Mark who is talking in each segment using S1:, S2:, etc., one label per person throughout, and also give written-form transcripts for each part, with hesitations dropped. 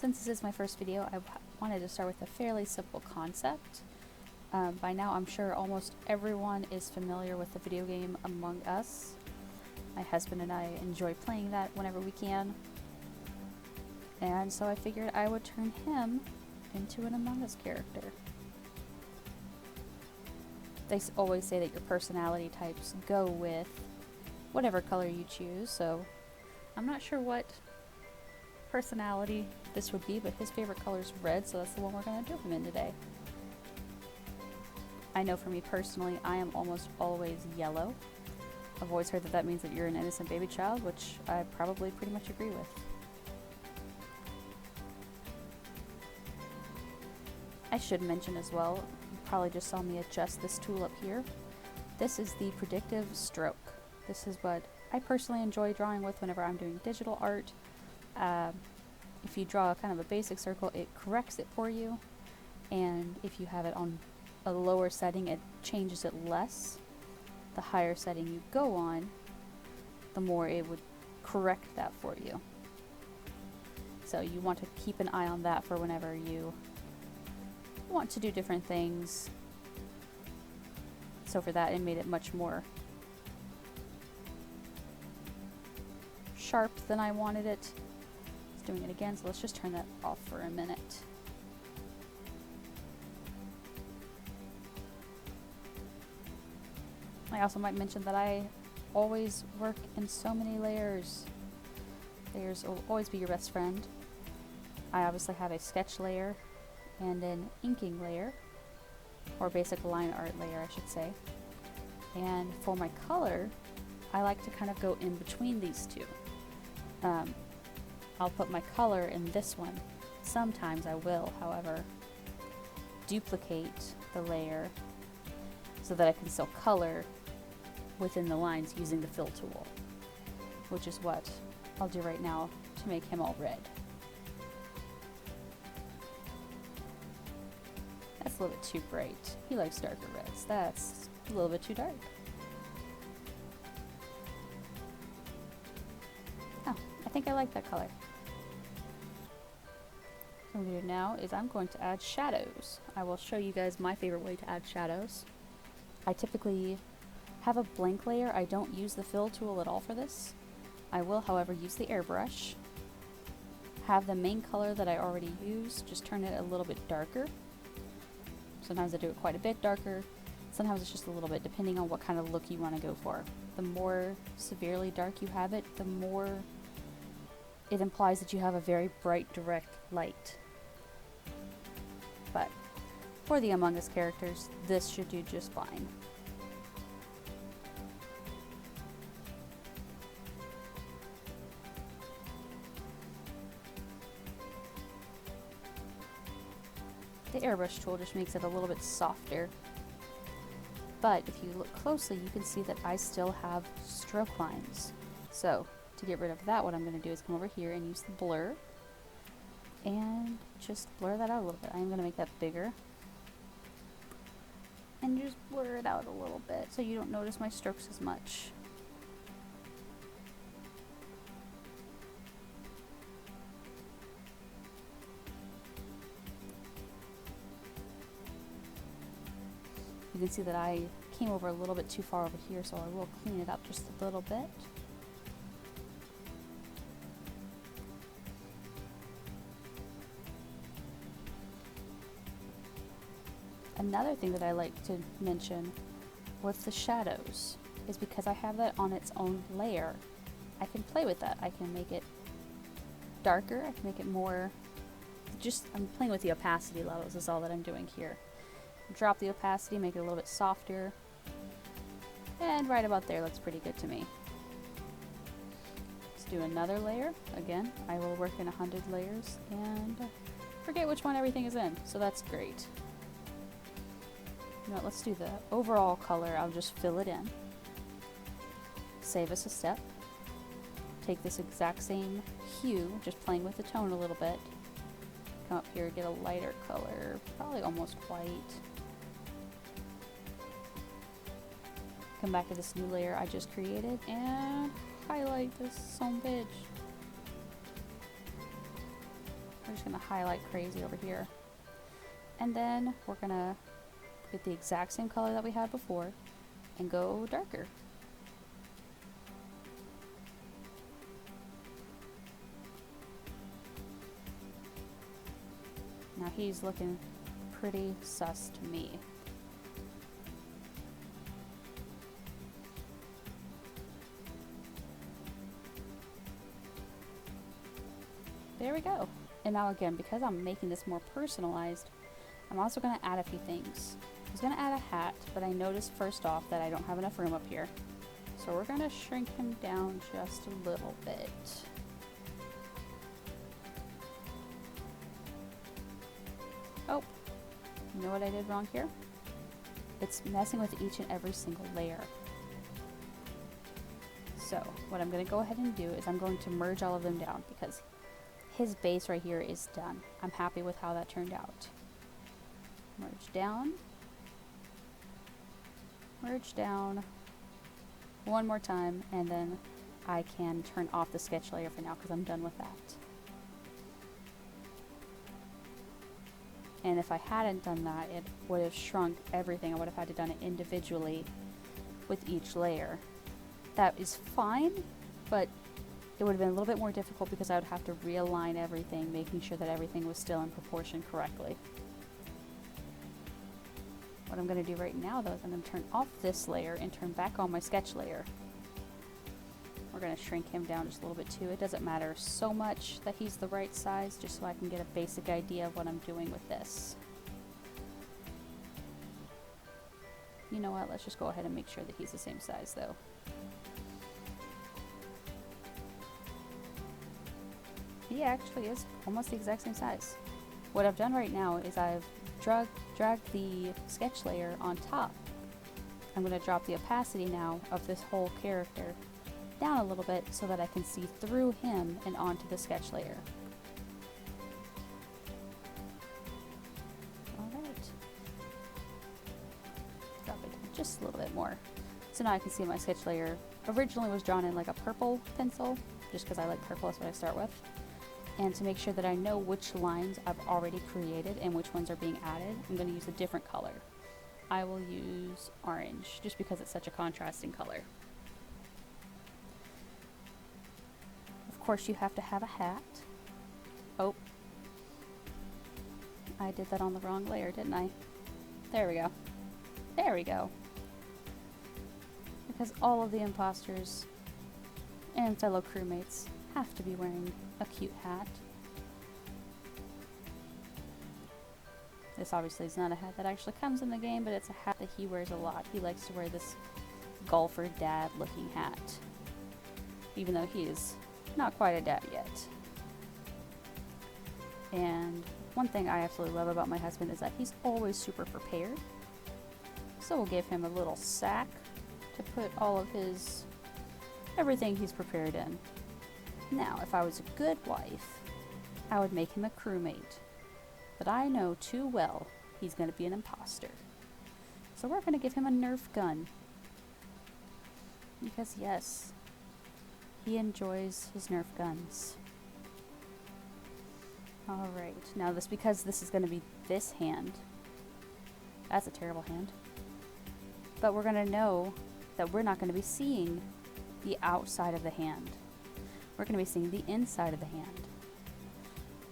S1: Since this is my first video, I wanted to start with a fairly simple concept. By now I'm sure almost everyone is familiar with the video game Among Us. My husband and I enjoy playing that whenever we can. And so I figured I would turn him into an Among Us character. They always say that your personality types go with whatever color you choose, so I'm not sure what personality this would be, but his favorite color is red, so that's the one we're going to do him in today. I know for me personally, I am almost always yellow. I've always heard that that means that you're an innocent baby child, which I probably pretty much agree with. I should mention as well, you probably just saw me adjust this tool up here. This is the Predictive Stroke. This is what I personally enjoy drawing with whenever I'm doing digital art. If you draw kind of a basic circle, it corrects it for you, and if you have it on a lower setting, it changes it less. The higher setting you go on, the more it would correct that for you. So you want to keep an eye on that for whenever you want to do different things. So for that, it made it much more sharp than I wanted it. It's doing it again, so let's just turn that off for a minute. I also might mention that I always work in so many layers. Layers will always be your best friend. I obviously have a sketch layer and an inking layer, or basic line art layer I should say. And for my color, I like to kind of go in between these two. I'll put my color in this one. Sometimes I will, however, duplicate the layer so that I can still color within the lines using the fill tool, which is what I'll do right now to make him all red. That's a little bit too bright. He likes darker reds. That's a little bit too dark. Oh, I think I like that color. What I'm going to do now is I'm going to add shadows. I will show you guys my favorite way to add shadows. I typically have a blank layer. I don't use the fill tool at all for this. I will, however, use the airbrush. Have the main color that I already used, just turn it a little bit darker. Sometimes I do it quite a bit darker. Sometimes it's just a little bit, depending on what kind of look you want to go for. The more severely dark you have it, the more it implies that you have a very bright, direct light. But for the Among Us characters, this should do just fine. The airbrush tool just makes it a little bit softer. But if you look closely, you can see that I still have stroke lines. So to get rid of that, what I'm going to do is come over here and use the blur and just blur that out a little bit. I'm going to make that bigger and just blur it out a little bit so you don't notice my strokes as much. You can see that I came over a little bit too far over here, so I will clean it up just a little bit. Another thing that I like to mention with the shadows is because I have that on its own layer, I can play with that. I can make it darker, I can make it more, I'm playing with the opacity levels is all that I'm doing here. Drop the opacity, make it a little bit softer, and right about there looks pretty good to me. Let's do another layer. Again, I will work in 100 layers and forget which one everything is in, so that's great. You know what, let's do the overall color. I'll just fill it in. Save us a step. Take this exact same hue, just playing with the tone a little bit. Come up here, get a lighter color, probably almost white. Come back to this new layer I just created and highlight this son bitch. we're just gonna highlight crazy over here. And then we're gonna get the exact same color that we had before and go darker. Now he's looking pretty sus to me. There we go. And now again, because I'm making this more personalized, I'm also going to add a few things. I was going to add a hat, but I noticed first off that I don't have enough room up here. So we're going to shrink him down just a little bit. Oh, you know what I did wrong here? It's messing with each and every single layer. So what I'm going to go ahead and do is I'm going to merge all of them down because his base right here is done. I'm happy with how that turned out. Merge down one more time, and then I can turn off the sketch layer for now because I'm done with that. And if I hadn't done that, it would have shrunk everything. I would have had to done it individually with each layer. That is fine, but it would have been a little bit more difficult because I would have to realign everything, making sure that everything was still in proportion correctly. What I'm going to do right now, though, is I'm going to turn off this layer and turn back on my sketch layer. We're going to shrink him down just a little bit too. It doesn't matter so much that he's the right size, just so I can get a basic idea of what I'm doing with this. You know what? Let's just go ahead and make sure that he's the same size, though. He actually is almost the exact same size. What I've done right now is I've dragged the sketch layer on top. I'm going to drop the opacity now of this whole character down a little bit so that I can see through him and onto the sketch layer. Alright. Drop it just a little bit more. So now I can see my sketch layer originally was drawn in like a purple pencil, just because I like purple, that's what I start with. And to make sure that I know which lines I've already created and which ones are being added, I'm going to use a different color. I will use orange, just because it's such a contrasting color. Of course, you have to have a hat. Oh, I did that on the wrong layer, didn't I? There we go. There we go. Because all of the imposters and fellow crewmates have to be wearing a cute hat. This obviously is not a hat that actually comes in the game, but it's a hat that he wears a lot. He likes to wear this golfer dad looking hat, even though he is not quite a dad yet. And one thing I absolutely love about my husband is that he's always super prepared. So we'll give him a little sack to put all of his everything he's prepared in. Now, if I was a good wife, I would make him a crewmate. But I know too well he's going to be an imposter. So we're going to give him a Nerf gun. Because yes, he enjoys his Nerf guns. Alright, now because this is going to be this hand. That's a terrible hand. But we're going to know that we're not going to be seeing the outside of the hand. We're going to be seeing the inside of the hand.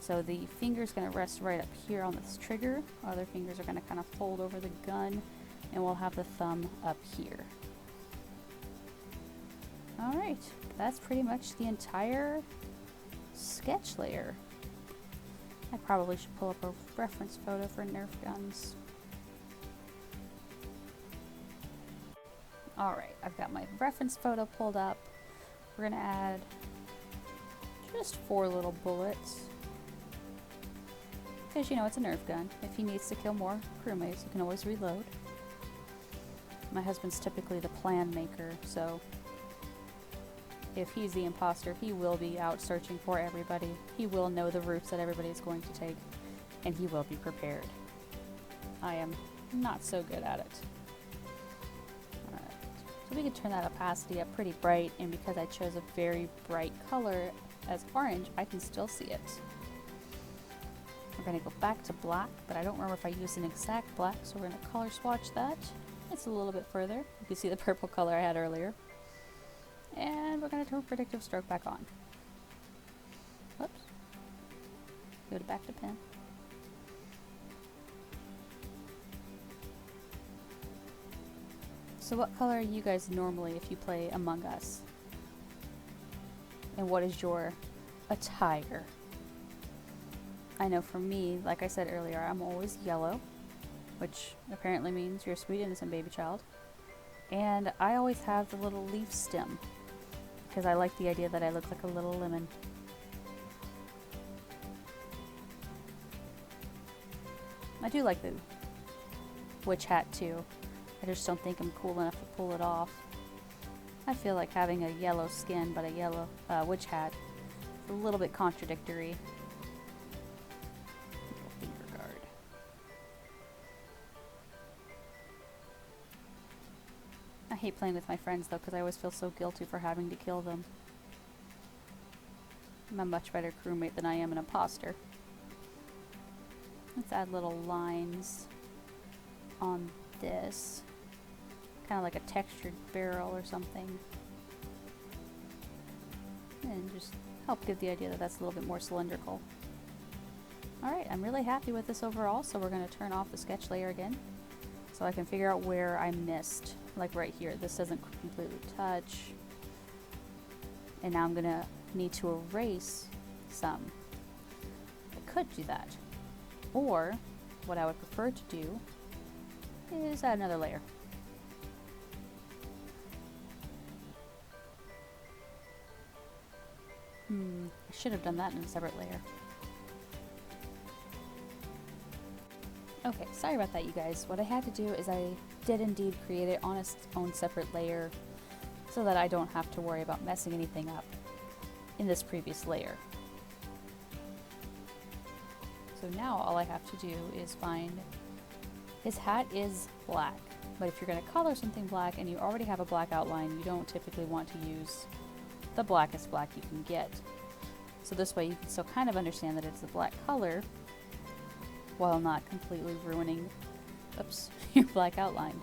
S1: So the finger's going to rest right up here on this trigger. Other fingers are going to kind of fold over the gun, and we'll have the thumb up here. Alright, that's pretty much the entire sketch layer. I probably should pull up a reference photo for Nerf guns. Alright, I've got my reference photo pulled up. We're going to add just 4 little bullets. Because, you know, it's a Nerf gun. If he needs to kill more crewmates, you can always reload. My husband's typically the plan maker, so if he's the imposter, he will be out searching for everybody. He will know the routes that everybody is going to take, and he will be prepared. I am not so good at it. Alright, so we can turn that opacity up pretty bright, and because I chose a very bright color as orange, I can still see it. We're going to go back to black, but I don't remember if I used an exact black, so we're going to color swatch that. It's a little bit further. You can see the purple color I had earlier. And we're going to turn Predictive Stroke back on. Whoops. Go to back to pen. So what color are you guys normally if you play Among Us? And what is your attire? I know for me, like I said earlier, I'm always yellow, which apparently means you're a sweet innocent baby child. And I always have the little leaf stem, because I like the idea that I look like a little lemon. I do like the witch hat too. I just don't think I'm cool enough to pull it off. I feel like having a yellow skin but a yellow witch hat is a little bit contradictory. Finger guard. I hate playing with my friends though, because I always feel so guilty for having to kill them. I'm a much better crewmate than I am an imposter. Let's add little lines on this. Kind of like a textured barrel or something. And just help give the idea that that's a little bit more cylindrical. Alright, I'm really happy with this overall, so we're going to turn off the sketch layer again, so I can figure out where I missed. Like right here, this doesn't completely touch. And now I'm going to need to erase some. I could do that. Or, what I would prefer to do is add another layer. I should have done that in a separate layer. Okay, sorry about that, you guys. What I had to do is I did indeed create it on its own separate layer so that I don't have to worry about messing anything up in this previous layer. So now all I have to do is find... His hat is black, but if you're going to color something black and you already have a black outline, you don't typically want to use the blackest black you can get. So this way you can still kind of understand that it's a black color while not completely ruining, oops, your black outline.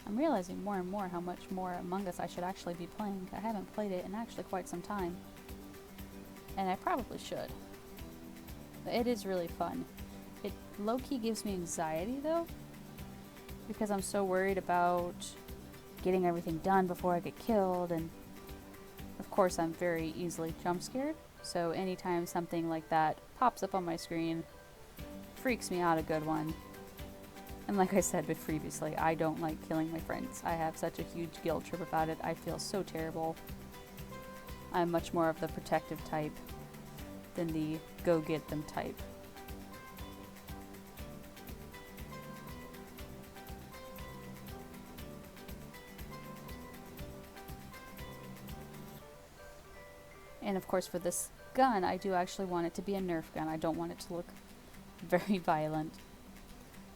S1: I'm realizing more and more how much more Among Us I should actually be playing. I haven't played it in actually quite some time. And I probably should. But it is really fun. It low-key gives me anxiety though, because I'm so worried about getting everything done before I get killed, and of course I'm very easily jump scared, so anytime something like that pops up on my screen, freaks me out a good one. And like I said previously, I don't like killing my friends. I have such a huge guilt trip about it. I feel so terrible. I'm much more of the protective type than the go get them type. And of course for this gun, I do actually want it to be a Nerf gun. I don't want it to look very violent.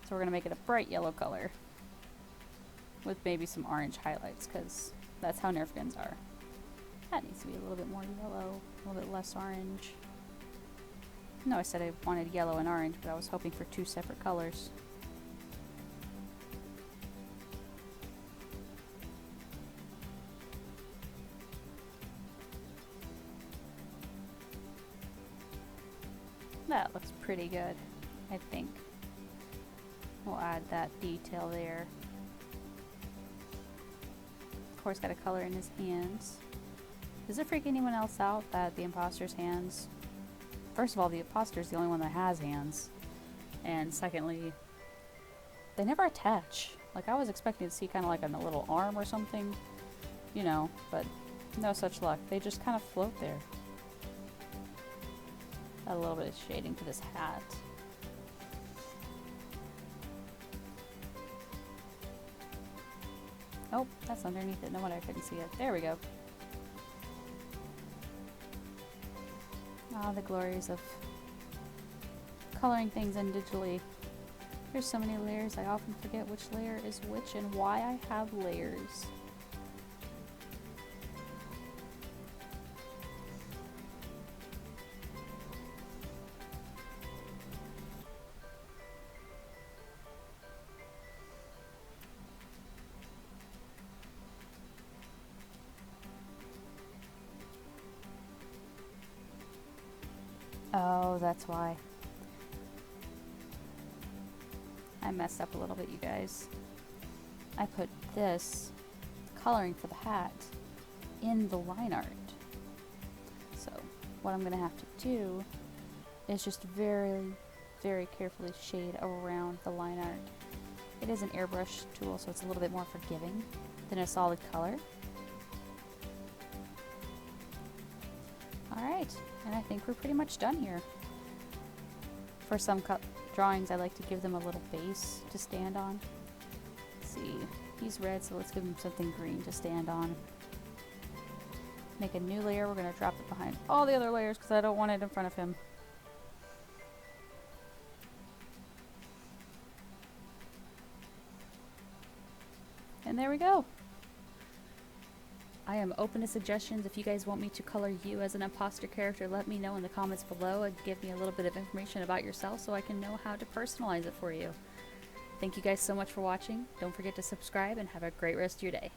S1: So we're going to make it a bright yellow color with maybe some orange highlights, because that's how Nerf guns are. That needs to be a little bit more yellow, a little bit less orange. No, I said I wanted yellow and orange, but I was hoping for two separate colors. That looks pretty good, I think. We'll add that detail there. Of course, got a color in his hands. Does it freak anyone else out that the imposter's hands... First of all, the imposter's the only one that has hands. And secondly, they never attach. Like, I was expecting to see kind of like a little arm or something, you know, but no such luck. They just kind of float there. Got a little bit of shading to this hat. Oh, that's underneath it. No wonder I couldn't see it. There we go. Ah, the glories of coloring things in digitally. There's so many layers, I often forget which layer is which and why I have layers. Oh, that's why. I messed up a little bit, you guys. I put this coloring for the hat in the line art. So what I'm gonna have to do is just very, very carefully shade around the line art. It is an airbrush tool, so it's a little bit more forgiving than a solid color. Alright, and I think we're pretty much done here. For some drawings, I like to give them a little base to stand on. Let's see, he's red, so let's give him something green to stand on. Make a new layer, we're going to drop it behind all the other layers because I don't want it in front of him. And there we go. I am open to suggestions. If you guys want me to color you as an imposter character, let me know in the comments below and give me a little bit of information about yourself so I can know how to personalize it for you. Thank you guys so much for watching. Don't forget to subscribe and have a great rest of your day.